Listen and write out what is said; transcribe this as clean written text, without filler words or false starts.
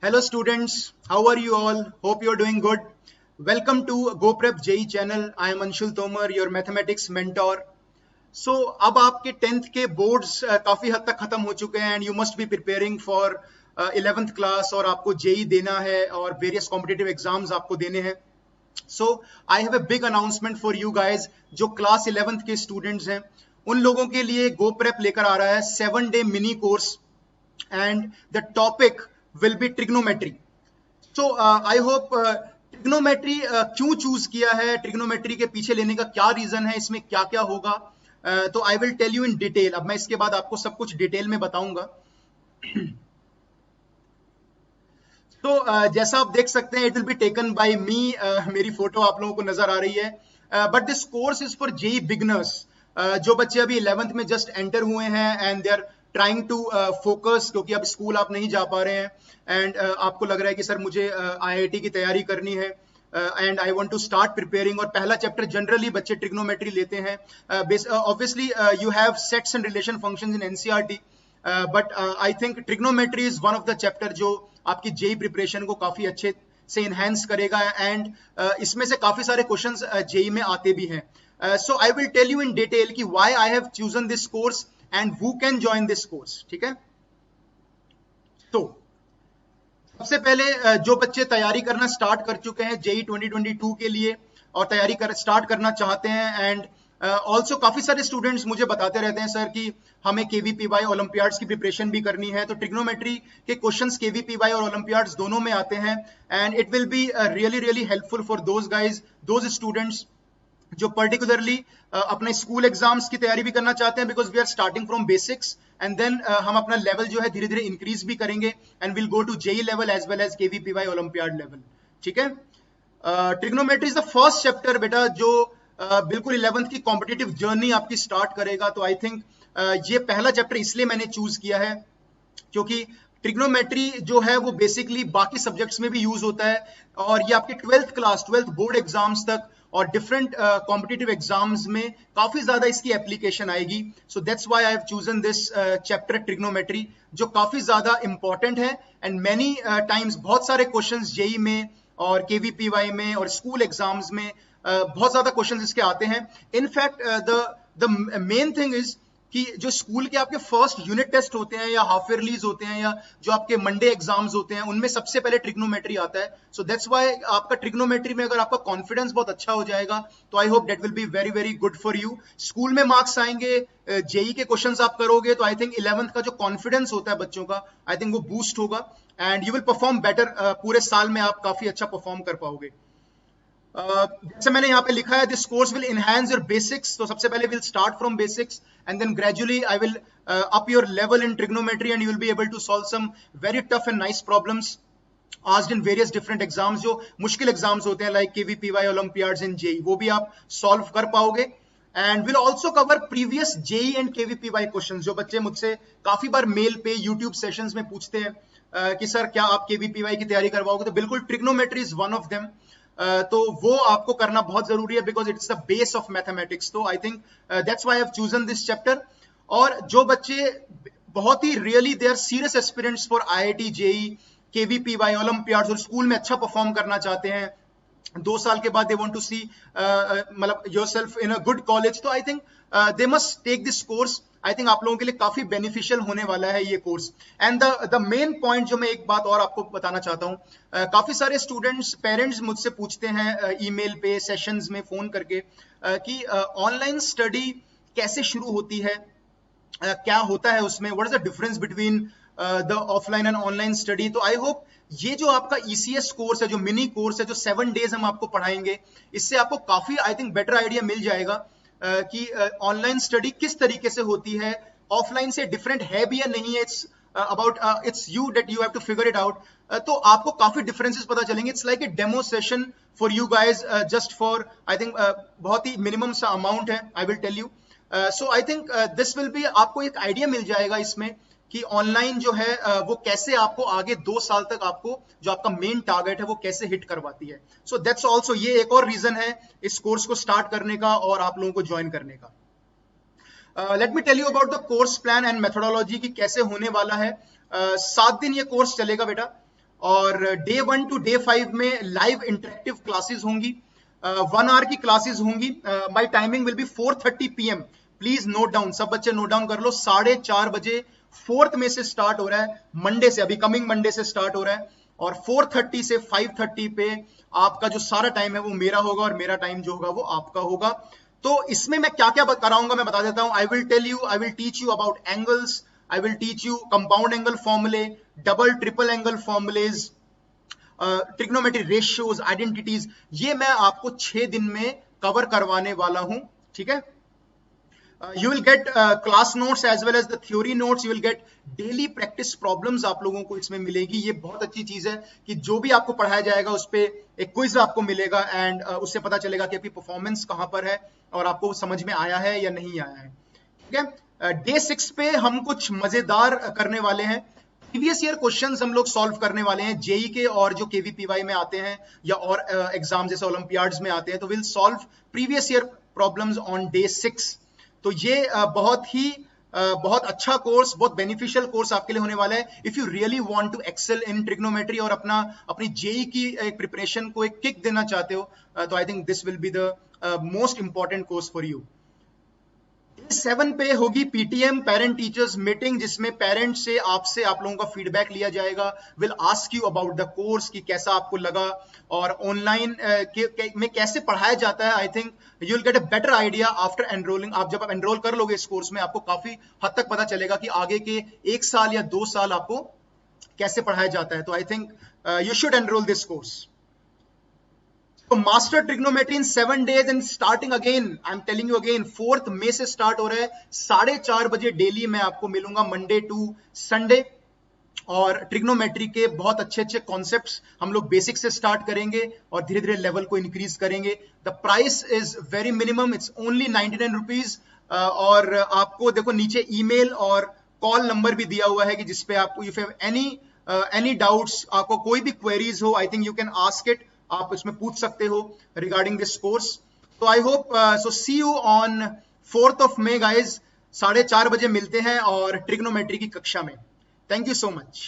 Hello students, how are you all? Hope you're doing good. Welcome to GoPrep JEE channel. I am Anshul Tomar, your mathematics mentor. So अब आपके 10th के boards काफी हद तक खत्म हो चुके हैं and you must be preparing for 11th class और आपको जेई देना है और वेरियस कॉम्पिटिटिव एग्जाम्स आपको देने हैं. So I have a big announcement for you guys. जो क्लास 11th के स्टूडेंट्स हैं उन लोगों के लिए GoPrep लेकर आ रहा है 7-day mini course and the topic will be trigonometry. So I hope trigonometry क्यों चूज किया है, trigonometry के पीछे लेने का क्या रीजन है, इसमें क्या क्या होगा, तो I will tell you in detail. अब मैं इसके बाद आपको सब कुछ डिटेल में बताऊंगा. तो जैसा आप देख सकते हैं, it will be taken by me. मेरी फोटो आप लोगों को नजर आ रही है. But this course is for JEE beginners. जो बच्चे अभी 11th में जस्ट एंटर हुए हैं and they are trying to focus, क्योंकि अब स्कूल आप नहीं जा पा रहे हैं एंड आपको लग रहा है कि सर मुझे IIT की तैयारी करनी है and I want to start preparing. और पहला चैप्टर जनरली बच्चे ट्रिग्नोमेट्री लेते हैं. Obviously you have sets and relation functions in NCERT, but I think trigonometry is one of the chapter जो आपकी जेई प्रिपरेशन को काफी अच्छे से इनहेंस करेगा एंड इसमें से काफी सारे क्वेश्चंस जेई में आते भी हैं. So I will tell you in detail कि why I have chosen this course and who can join this course. ठीक है. तो सबसे पहले जो बच्चे तैयारी करना स्टार्ट कर चुके हैं जेई 2022 के लिए और तैयारी स्टार्ट करना चाहते हैं एंड ऑल्सो काफी सारे स्टूडेंट्स मुझे बताते रहते हैं सर कि हमें KVPY ओलंपियाड्स की प्रिपरेशन भी करनी है. तो ट्रिग्नोमेट्री के क्वेश्चंस KVPY और ओलंपियाड्स दोनों में आते हैं and it will be really helpful for those guys, those students जो पर्टिकुलरली अपने स्कूल एग्जाम्स की तैयारी भी करना चाहते हैं, because we are starting from basics and then हम अपना लेवल जो है धीरे धीरे इंक्रीज भी करेंगे and will go to JEE level as well as KVPY olympiad level. ठीक है. Trigonometry is the first chapter बेटा जो बिल्कुल 11th की कॉम्पिटिटिव जर्नी आपकी स्टार्ट करेगा. तो आई थिंक ये पहला चैप्टर इसलिए मैंने चूज किया है क्योंकि ट्रिग्नोमेट्री जो है वो बेसिकली बाकी सब्जेक्ट्स में भी यूज होता है और ये आपके 12th बोर्ड एग्जाम्स तक और डिफरेंट कॉम्पिटिटिव एग्जाम्स में काफी ज्यादा इसकी एप्लीकेशन आएगी. So that's why I have chosen this chapter trigonometry, जो काफी ज्यादा इंपॉर्टेंट है एंड मेनी टाइम्स बहुत सारे क्वेश्चंस जेई में और KVPY में और स्कूल एग्जाम्स में बहुत ज्यादा क्वेश्चंस इसके आते हैं. In fact the main thing is कि जो स्कूल के आपके फर्स्ट यूनिट टेस्ट होते हैं या हाफ ईयरलीज होते हैं या जो आपके मंडे एग्जाम्स होते हैं उनमें सबसे पहले ट्रिग्नोमेट्री आता है. सो दैट्स व्हाई आपका ट्रिग्नोमेट्री में अगर आपका कॉन्फिडेंस बहुत अच्छा हो जाएगा तो I hope that will be very good for you. School में मार्क्स आएंगे, जेई के क्वेश्चंस आप करोगे तो आई थिंक 11th का जो कॉन्फिडेंस होता है बच्चों का, आई थिंक वो बूस्ट होगा and you will perform better. पूरे साल में आप काफी अच्छा परफॉर्म कर पाओगे. जैसे मैंने यहाँ पे लिखा है, this course will enhance your basics. तो सबसे पहले will start from basics and then gradually I will up your level in trigonometry and you will be able to solve some very tough and nice problems asked in various different exams. जो मुश्किल exams होते हैं like KVPY olympiads in JEE, वो भी आप solve कर पाओगे. And will also cover previous JEE and KVPY question. जो बच्चे मुझसे काफी बार मेल पे यूट्यूब सेशंस में पूछते हैं कि सर क्या आप KVPY की तैयारी करवाओगे, तो बिल्कुल trigonometry is one of them. तो वो आपको करना बहुत जरूरी है because it's the base of mathematics. तो I think that's why I have chosen this chapter. और जो बच्चे बहुत ही really they are serious aspirants for IIT JEE KVPY olympiads और स्कूल में अच्छा परफॉर्म करना चाहते हैं, 2 साल के बाद दे वांट टू सी मतलब yourself in a good college, तो I think they must take this course. I think आप लोगों के लिए काफी बेनिफिशियल होने वाला है ये course. And the main point जो मैं एक बात और आपको बताना चाहता हूँ, काफी सारे स्टूडेंट्स पेरेंट्स मुझसे पूछते हैं ईमेल पे, सेशंस में फोन करके कि ऑनलाइन स्टडी कैसे शुरू होती है, क्या होता है उसमें, what is the difference between the offline and online study. तो आई होप ये जो आपका ECS कोर्स है, जो मिनी कोर्स है, जो 7 डेज हम आपको पढ़ाएंगे, इससे आपको काफी आई थिंक बेटर आइडिया मिल जाएगा कि ऑनलाइन स्टडी किस तरीके से होती है, ऑफलाइन से डिफरेंट है भी या नहीं है. It's about it's you that you have to figure it out. तो आपको काफी डिफरेंसेस पता चलेंगे. It's like a demo session for you guys, just for I think बहुत ही मिनिमम सा अमाउंट है, I will tell you. So I think this will be, आपको एक आइडिया मिल जाएगा इसमें कि ऑनलाइन जो है वो कैसे आपको आगे 2 साल तक आपको जो आपका मेन टारगेट है वो कैसे हिट करवाती है. सो दैट्स ऑल्सो, ये एक और रीजन है इस कोर्स को स्टार्ट करने का और आप लोगों को ज्वाइन करने का. Let me tell you about the course plan and methodology की कैसे होने वाला है. 7 दिन ये कोर्स चलेगा बेटा और डे 1 टू डे 5 में लाइव इंटरेक्टिव क्लासेस होंगी, 1 आवर की क्लासेस होंगी। My timing will be 4:30 PM। Please note down, सब बच्चे नोट डाउन कर लो। 4:30 बजे 4th में से स्टार्ट हो रहा है, मंडे से, अभी कमिंग मंडे से स्टार्ट हो रहा है, और 4:30 से 5:30 पे आपका जो सारा टाइम है वो मेरा होगा और मेरा टाइम जो होगा वो आपका होगा। तो इसमें मैं क्या क्या कराऊंगा मैं बता देता हूं। I will teach you about angles, I will teach you compound angle फॉर्मूले, double triple angle formulas, trigonometry ratios, identities, ये मैं आपको 6 दिन में कवर करवाने वाला हूं, ठीक है। You will get class notes as well as the theory notes. You will get daily practice problems आप लोगों को इसमें मिलेगी। ये बहुत अच्छी चीज है कि जो भी आपको पढ़ाया जाएगा उस पे एक क्विज आपको मिलेगा, एंड उससे पता चलेगा कि आपकी परफॉर्मेंस कहां पर है और आपको समझ में आया है या नहीं आया है, ठीक है। डे 6 पे हम कुछ मजेदार करने वाले हैं। प्रीवियस ईयर क्वेश्चंस हम लोग सॉल्व करने वाले हैं, जेई के और जो केवीपीवाई में आते हैं या और एग्जाम जैसे ओलंपियाड्स में आते हैं, तो will solve previous year problems on day 6। तो ये बहुत अच्छा कोर्स, बहुत बेनिफिशियल कोर्स आपके लिए होने वाला है if you really want to excel in trigonometry और अपनी जेई की एक प्रिपरेशन को एक किक देना चाहते हो, तो I think this will be the most important course for you. 7 पे होगी पीटीएम, पेरेंट टीचर्स मीटिंग, जिसमें पेरेंट से आप लोगों का फीडबैक लिया जाएगा। Will ask you about the course कि कैसा आपको लगा और ऑनलाइन में कैसे पढ़ाया जाता है। आई think you will get a better idea after enrolling. आप जब एनरोल कर लोगे इस कोर्स में, आपको काफी हद तक पता चलेगा कि आगे के 1 साल या 2 साल आपको कैसे पढ़ाया जाता है। तो I think you should enrol this course. तो master trigonometry in 7 days and starting again, I am telling you again, 4th मई से स्टार्ट हो रहा है। 4:30 बजे डेली मैं आपको मिलूंगा, मंडे टू संडे। और ट्रिग्नोमेट्री के बहुत अच्छे कॉन्सेप्ट्स हम लोग बेसिक से स्टार्ट करेंगे और धीरे धीरे लेवल को इंक्रीज करेंगे। The price is very minimum, it's only 99 rupees. और आपको देखो नीचे ईमेल और कॉल नंबर भी दिया हुआ है कि जिसपे आपको इफ एनी डाउट्स, आपको कोई भी क्वेरीज हो, I think you can ask it, आप इसमें पूछ सकते हो रिगार्डिंग दिस कोर्स। तो I hope so see you on 4th May guys. 4:30 बजे मिलते हैं और ट्रिग्नोमेट्री की कक्षा में। Thank you so much.